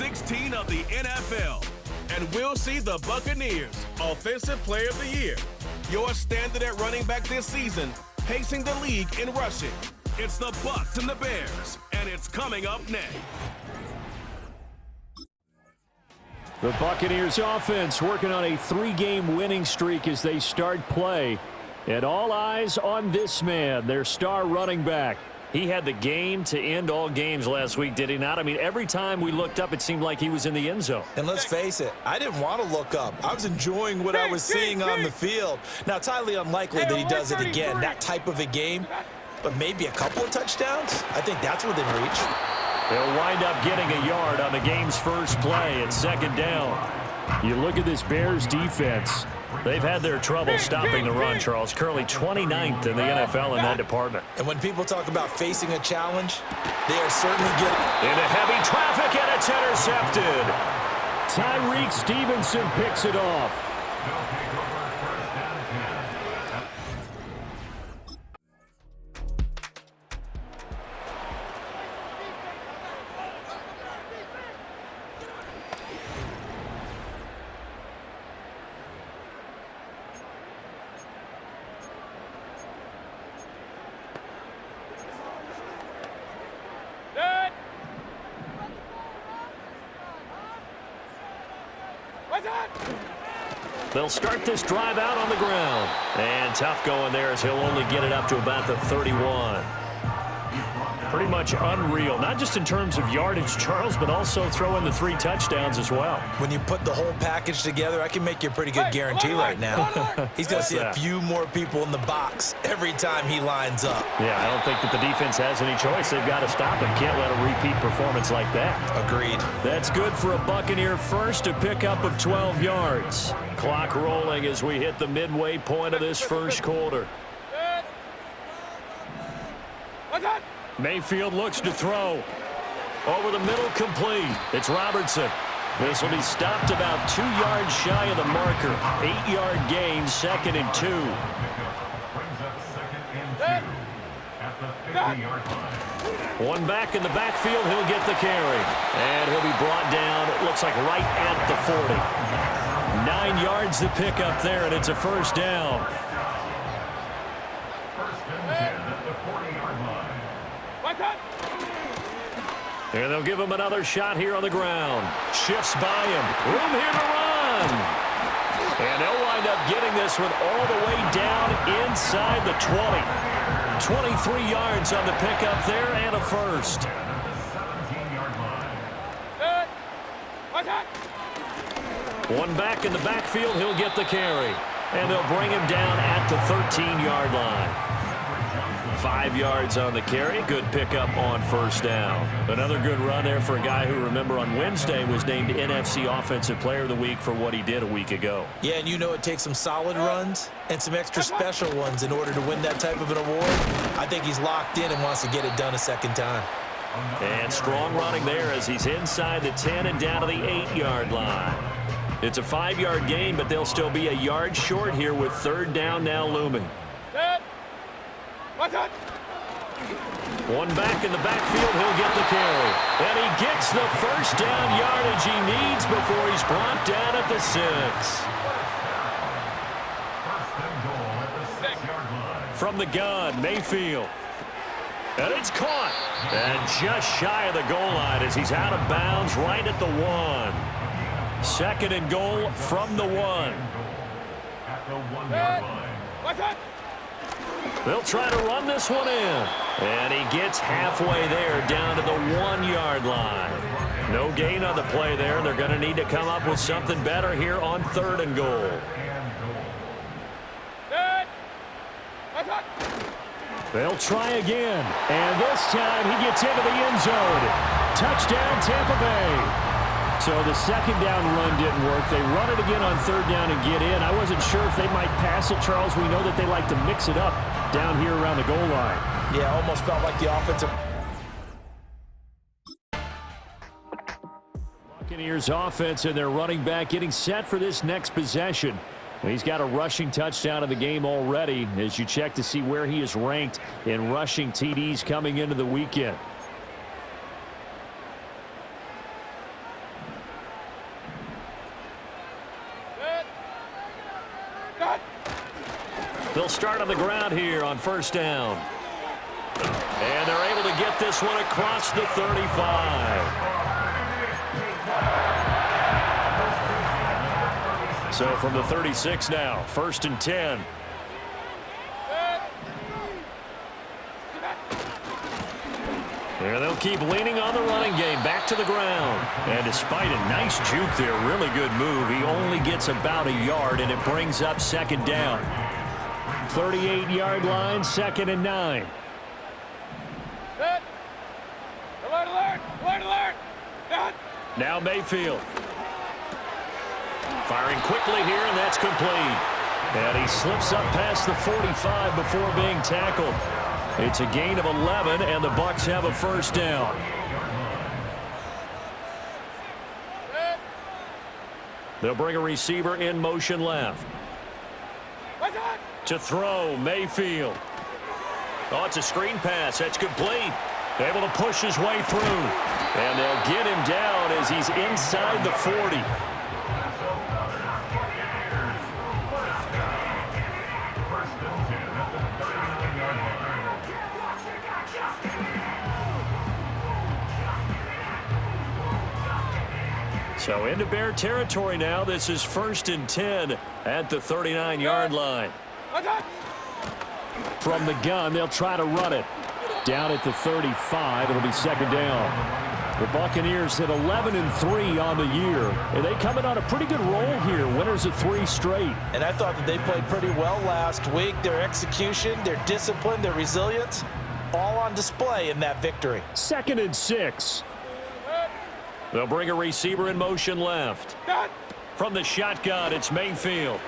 16 of the NFL. And we'll see the Buccaneers Offensive Player of the Year. Your standard at running back this season, pacing the league in rushing. It's the Bucs and the Bears, and it's coming up next. The Buccaneers offense working on a 3-game winning streak as they start play. And all eyes on this man, their star running back. He had the game to end all games last week, did he not? I mean, every time we looked up, it seemed like he was in the end zone. And let's face it, I didn't want to look up. I was enjoying what I was seeing on the field. Now, it's highly unlikely that he does it again, that type of a game. But maybe a couple of touchdowns? I think that's within reach. They'll wind up getting a yard on the game's first play at second down. You look at this Bears defense. They've had their trouble stopping the run, Charles. Currently 29th in the NFL in that department. And when people talk about facing a challenge, they are certainly getting into heavy traffic, and it's intercepted. Tyreek Stevenson picks it off. They'll start this drive out on the ground. And tough going there as he'll only get it up to about the 31. Pretty much unreal, not just in terms of yardage, Charles, but also throwing the 3 touchdowns as well. When you put the whole package together, I can make you a pretty good guarantee right now. He's going to see a few more people in the box every time he lines up. Yeah, I don't think that the defense has any choice. They've got to stop him. Can't let a repeat performance like that. Agreed. That's good for a Buccaneer first, a pickup of 12 yards. Clock rolling as we hit the midway point of this first quarter. Mayfield looks to throw. Over the middle, complete. It's Robertson. This will be stopped about 2 yards shy of the marker. 8-yard gain, 2nd and 2. One back in the backfield, he'll get the carry. And he'll be brought down, it looks like right at the 40. 9 yards to pick up there, and it's a first down. And they'll give him another shot here on the ground. Shifts by him. Room here to run. And they'll wind up getting this one all the way down inside the 20. 23 yards on the pickup there and a first. One back in the backfield, he'll get the carry. And they'll bring him down at the 13-yard line. 5 yards on the carry. Good pickup on first down. Another good run there for a guy who, remember, on Wednesday was named NFC Offensive Player of the Week for what he did a week ago. Yeah, and you know it takes some solid runs and some extra special ones in order to win that type of an award. I think he's locked in and wants to get it done a second time. And strong running there as he's inside the 10 and down to the 8-yard line. It's a 5-yard gain, but they'll still be a yard short here with third down now looming. One back in the backfield, he'll get the carry. And he gets the first down yardage he needs before he's brought down at the 6. From the gun, Mayfield. And it's caught. And just shy of the goal line as he's out of bounds right at the 1. 2nd and goal from the 1. At the 1-yard line. They'll try to run this one in. And he gets halfway there down to the 1-yard line. No gain on the play there. They're going to need to come up with something better here on 3rd and goal. They'll try again. And this time he gets into the end zone. Touchdown, Tampa Bay. So the second down run didn't work. They run it again on 3rd down and get in. I wasn't sure if they might pass it, Charles. We know that they like to mix it up down here around the goal line. Yeah, almost felt like the offensive. Buccaneers offense and their running back getting set for this next possession. He's got a rushing touchdown in the game already as you check to see where he is ranked in rushing TDs coming into the weekend. They'll start on the ground here on first down. And they're able to get this one across the 35. So from the 36 now, first and 10. And they'll keep leaning on the running game, back to the ground. And despite a nice juke there, really good move, he only gets about a yard, and it brings up second down. 38-yard line, second and 9. Alert, alert, alert, alert. Now Mayfield. Firing quickly here, and that's complete. And he slips up past the 45 before being tackled. It's a gain of 11, and the Bucs have a first down. They'll bring a receiver in motion left. To throw, Mayfield. Oh, it's a screen pass. That's complete. Able to push his way through. And they'll get him down as he's inside the 40. So into Bear territory now. This is first and 10 at the 39-yard line. From the gun, they'll try to run it. Down at the 35, it'll be second down. The Buccaneers hit 11-3 on the year, and they come in on a pretty good roll here. Winners of 3 straight. And I thought that they played pretty well last week. Their execution, their discipline, their resilience, all on display in that victory. Second and 6. They'll bring a receiver in motion left. From the shotgun, it's Mayfield.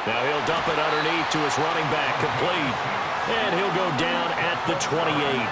Now he'll dump it underneath to his running back, complete. And he'll go down at the 28.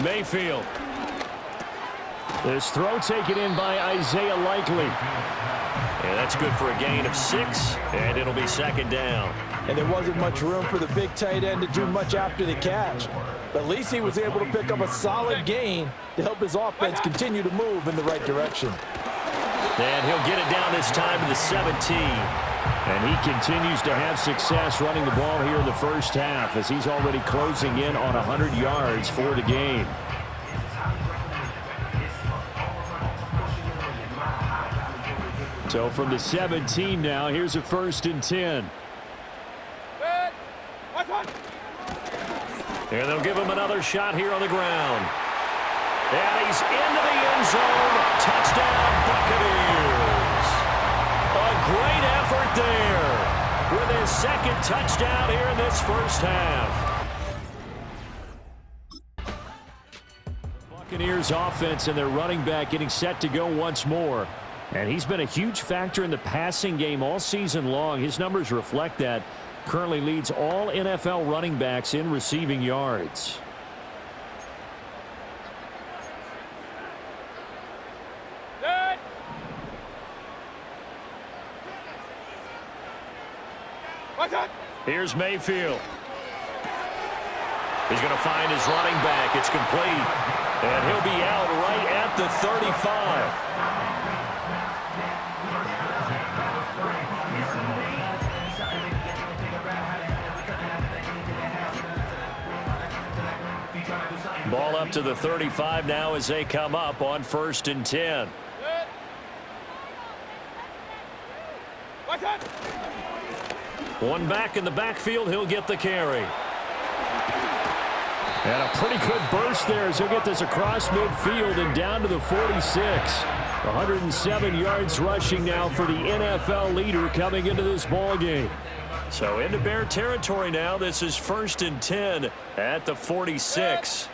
Mayfield. This throw taken in by Isaiah Likely. And that's good for a gain of 6, and it'll be second down. And there wasn't much room for the big tight end to do much after the catch. But at least he was able to pick up a solid gain to help his offense continue to move in the right direction. And he'll get it down this time to the 17. And he continues to have success running the ball here in the first half as he's already closing in on 100 yards for the game. So from the 17 now, here's a first and 10. And they'll give him another shot here on the ground. And he's into the end zone. Touchdown, Buccaneers. A great effort there with his second touchdown here in this first half. Buccaneers offense and their running back getting set to go once more. And he's been a huge factor in the passing game all season long. His numbers reflect that. Currently leads all NFL running backs in receiving yards. Here's Mayfield. He's going to find his running back. It's complete. And he'll be out right at the 35. Ball up to the 35 now as they come up on first and 10. One back in the backfield, he'll get the carry. And a pretty good burst there as he'll get this across midfield and down to the 46. 107 yards rushing now for the NFL leader coming into this ball game. So into Bear territory now. This is first and 10 at the 46.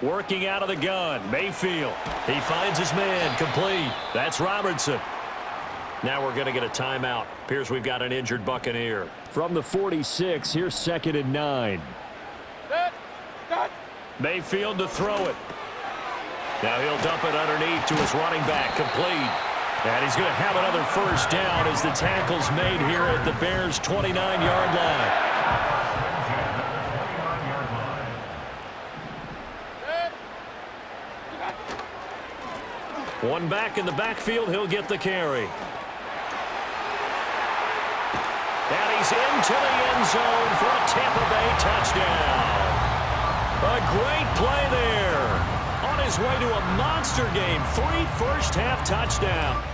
Working out of the gun, Mayfield. He finds his man, complete. That's Robertson. Now we're going to get a timeout. Appears we've got an injured Buccaneer. From the 46, here's second and 9. Mayfield to throw it. Now he'll dump it underneath to his running back, complete. And he's going to have another first down as the tackle's made here at the Bears' 29-yard line. One back in the backfield, he'll get the carry. And he's into the end zone for a Tampa Bay touchdown. A great play there. On his way to a monster game, 3 first-half touchdowns.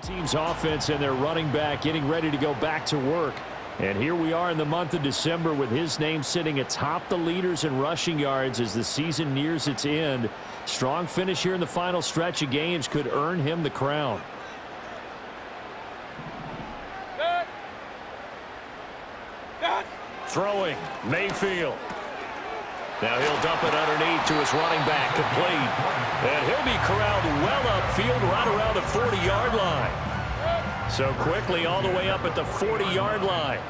Team's offense and their running back getting ready to go back to work. And here we are in the month of December with his name sitting atop the leaders in rushing yards as the season nears its end. Strong finish here in the final stretch of games could earn him the crown. Throwing, Mayfield. Now he'll dump it underneath to his running back, complete. And he'll be corralled well upfield right around the 40-yard line. So quickly all the way up at the 40-yard line.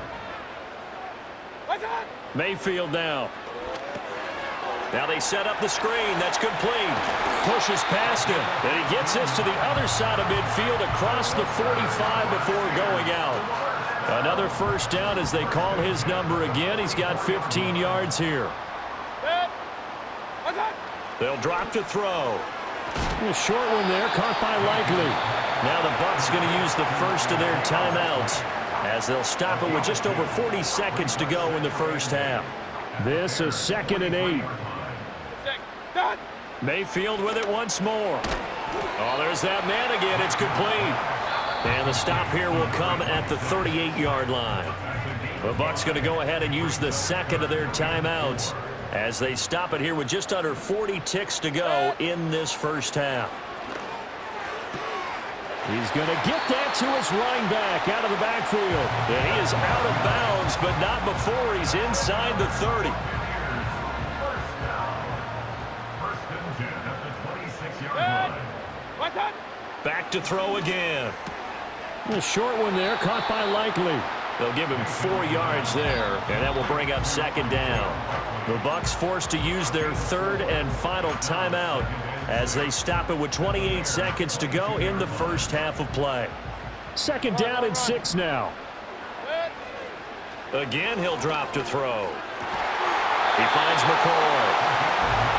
Mayfield now. Now they set up the screen. That's complete. Pushes past him. And he gets this to the other side of midfield across the 45 before going out. Another first down as they call his number again. He's got 15 yards here. They'll drop to throw. A short one there, caught by Likely. Now the Bucs going to use the first of their timeouts as they'll stop it with just over 40 seconds to go in the first half. This is 2nd and 8. Mayfield with it once more. Oh, there's that man again. It's complete. And the stop here will come at the 38-yard line. The Bucs going to go ahead and use the second of their timeouts as they stop it here with just under 40 ticks to go in this first half. He's going to get that to his running back out of the backfield. And he is out of bounds, but not before he's inside the 30. Back to throw again. A short one there, caught by Likely. They'll give him 4 yards there, and that will bring up 2nd down. The Bucs forced to use their 3rd and final timeout as they stop it with 28 seconds to go in the first half of play. 2nd down and 6 now. Again, he'll drop to throw. He finds McCoy.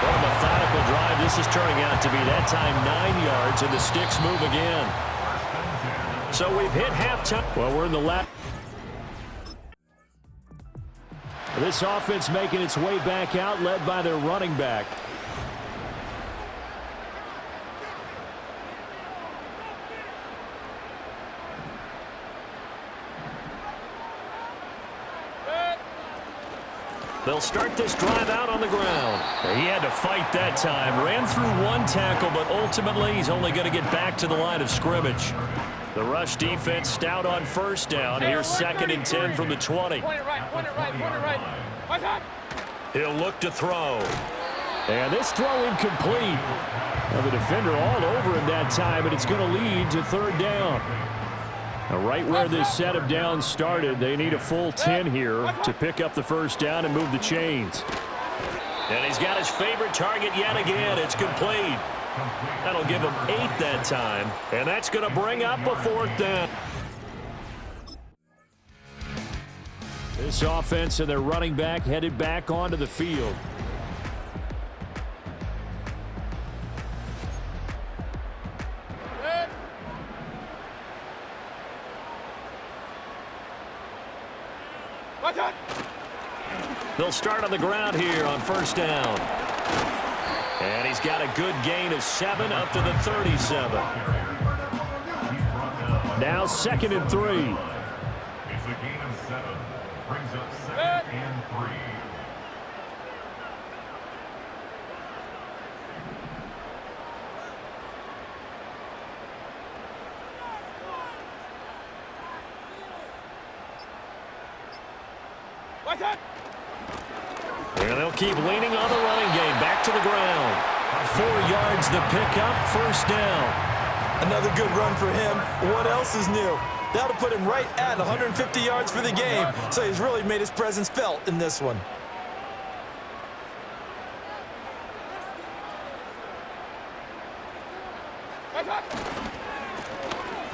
What a methodical drive. This is turning out to be that time 9 yards, and the sticks move again. So we've hit halftime. Well, we're in the last. This offense making its way back out, led by their running back. They'll start this drive out on the ground. He had to fight that time. Ran through 1 tackle, but ultimately he's only going to get back to the line of scrimmage. The rush defense stout on first down. Here's 2nd and 10 from the 20. Point it right. He'll look to throw. And this throw incomplete. Well, the defender all over him that time, and it's going to lead to 3rd down. Now, right where this set of downs started, they need a full 10 here to pick up the first down and move the chains. And he's got his favorite target yet again. It's complete. That'll give him 8 that time, and that's going to bring up a 4th down. This offense and their running back headed back onto the field. They'll start on the ground here on first down. And he's got a good gain of 7 up to the 37. Now 2nd and 3. It's a gain of 7. Brings up 2nd and 3. And they'll keep leaning on the running game. Back to the ground. 4 yards the pickup, first down. Another good run for him. What else is new? That'll put him right at 150 yards for the game. So he's really made his presence felt in this one.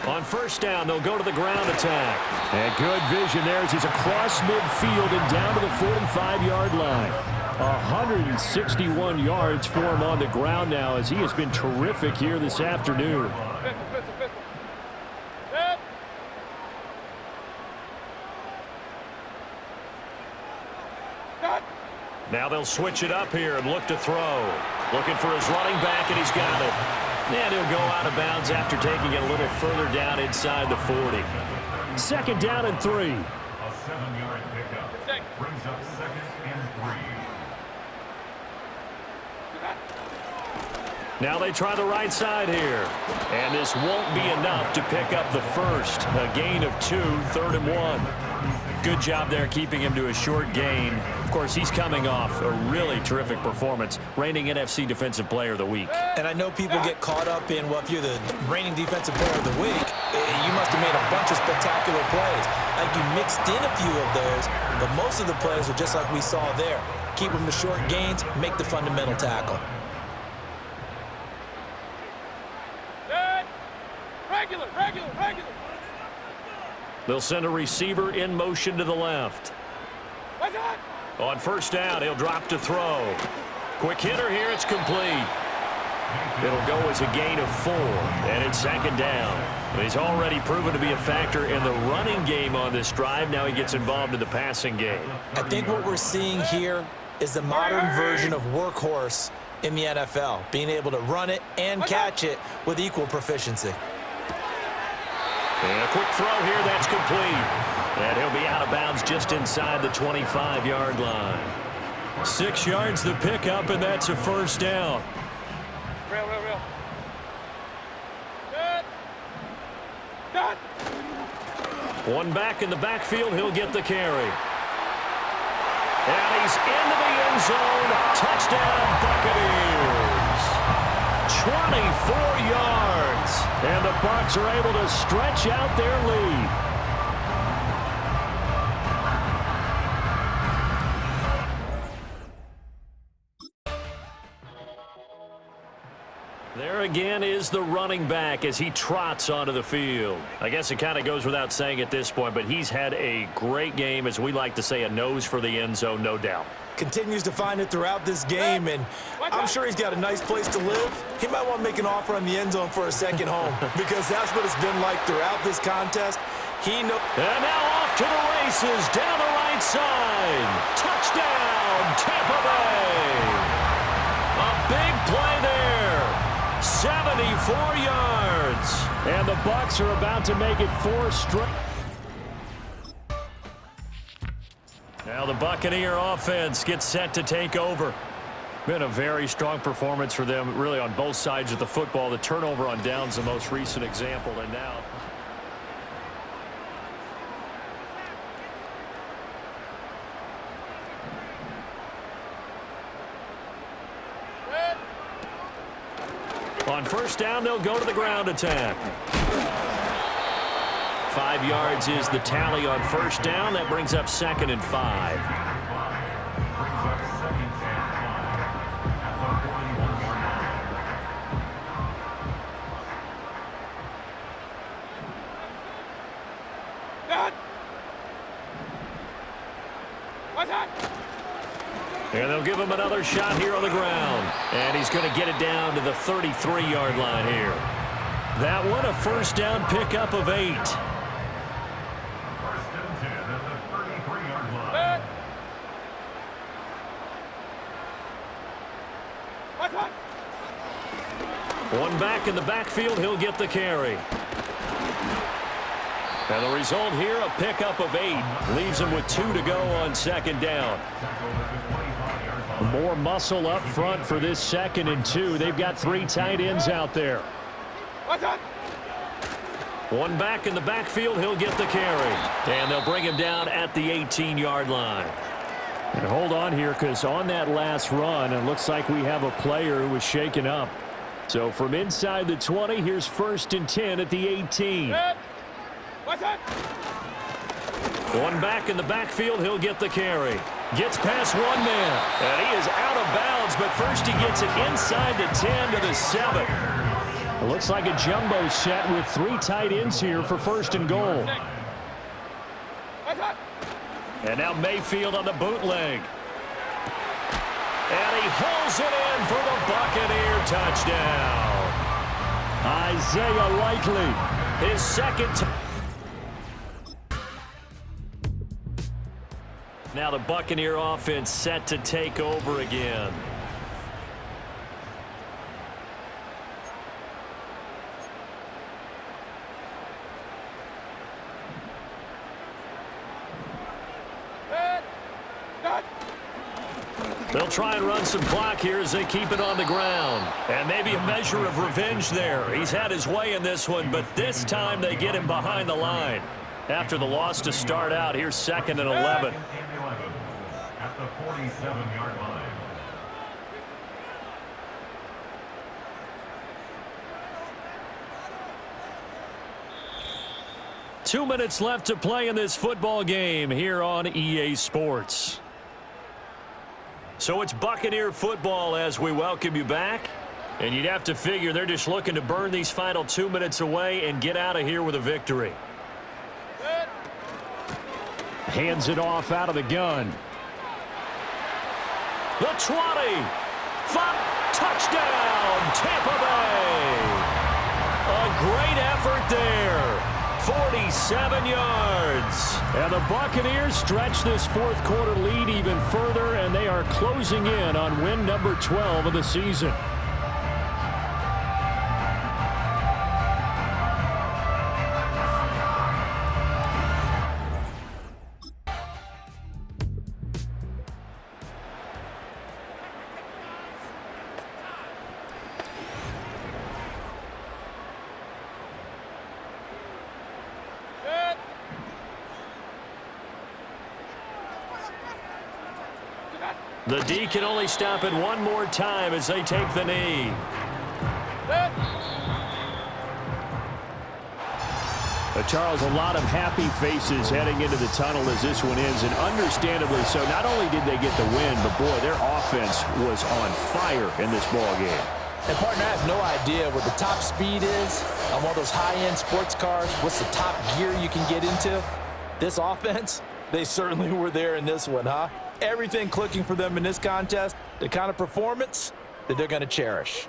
On first down, they'll go to the ground attack. And good vision there as he's across midfield and down to the 45-yard line. 161 yards for him on the ground now as he has been terrific here this afternoon. Now they'll switch it up here and look to throw. Looking for his running back, and he's got it. And he'll go out of bounds after taking it a little further down inside the 40. Second down and 3. A 7-yard pickup brings up 2nd and 3. Now they try the right side here. And this won't be enough to pick up the first. A gain of 2, 3rd and 1. Good job there keeping him to a short gain. Of course, he's coming off a really terrific performance, reigning NFC Defensive Player of the Week. And I know people get caught up in, well, if you're the reigning Defensive Player of the Week, you must have made a bunch of spectacular plays. Like you mixed in a few of those, but most of the plays are just like we saw there. Keep them to short gains, make the fundamental tackle. Regular. They'll send a receiver in motion to the left. On first down, he'll drop to throw. Quick hitter here, it's complete. It'll go as a gain of 4, and it's second down. He's already proven to be a factor in the running game on this drive. Now he gets involved in the passing game. I think what we're seeing here is the modern version of workhorse in the NFL, being able to run it and catch it with equal proficiency. And a quick throw here, that's complete. And he'll be out of bounds just inside the 25-yard line. 6 yards the pickup, and that's a first down. Real. Good. One back in the backfield, he'll get the carry. And he's into the end zone. Touchdown, Buccaneers. 24 yards. And the Bucs are able to stretch out their lead. There again is the running back as he trots onto the field. I guess it kind of goes without saying at this point, but he's had a great game, as we like to say, a nose for the end zone, no doubt. Continues to find it throughout this game, and I'm sure he's got a nice place to live. He might want to make an offer on the end zone for a second home because that's what it's been like throughout this contest. And now off to the races, down the right side. Touchdown, Tampa Bay. A big play there. 74 yards. And the Bucs are about to make it 4 straight. Now the Buccaneer offense gets set to take over. Been a very strong performance for them, really, on both sides of the football. The turnover on downs, the most recent example, and now... On first down, they'll go to the ground attack. 5 yards is the tally on first down. That brings up 2nd and 5. And they'll give him another shot here on the ground. And he's going to get it down to the 33-yard line here. That one, a first down pickup of 8. First and 10 at the 33-yard line. One back in the backfield, he'll get the carry. And the result here, a pickup of 8. Leaves him with 2 to go on second down. More muscle up front for this 2nd and 2. They've got 3 tight ends out there. One back in the backfield, he'll get the carry. And they'll bring him down at the 18-yard line. And hold on here, because on that last run, it looks like we have a player who was shaken up. So from inside the 20, here's 1st and 10 at the 18. One back in the backfield, he'll get the carry. Gets past one man, and he is out of bounds, but first he gets it inside the 10 to the 7. It looks like a jumbo set with 3 tight ends here for 1st and goal. And now Mayfield on the bootleg. And he holds it in for the Buccaneer touchdown. Isaiah Likely, his 2nd. Now the Buccaneer offense set to take over again. They'll try and run some clock here as they keep it on the ground. And maybe a measure of revenge there. He's had his way in this one, but this time they get him behind the line. After the loss to start out, here's 2nd and 11. At the 47-yard line. Two minutes left to play in this football game here on EA Sports. So it's Buccaneer football as we welcome you back. And you'd have to figure they're just looking to burn these final 2 minutes away and get out of here with a victory. Hands it off out of the gun. The 20. Touchdown, Tampa Bay. A great effort there. 47 yards. And the Buccaneers stretch this 4th quarter lead even further, and they are closing in on win number 12 of the season. The D can only stop it one more time as they take the knee. Charles, a lot of happy faces heading into the tunnel as this one ends, and understandably so. Not only did they get the win, but boy, their offense was on fire in this ball game. And partner, I have no idea what the top speed is on one of those high-end sports cars. What's the top gear you can get into? This offense, they certainly were there in this one, huh? Everything clicking for them in this contest, the kind of performance that they're going to cherish.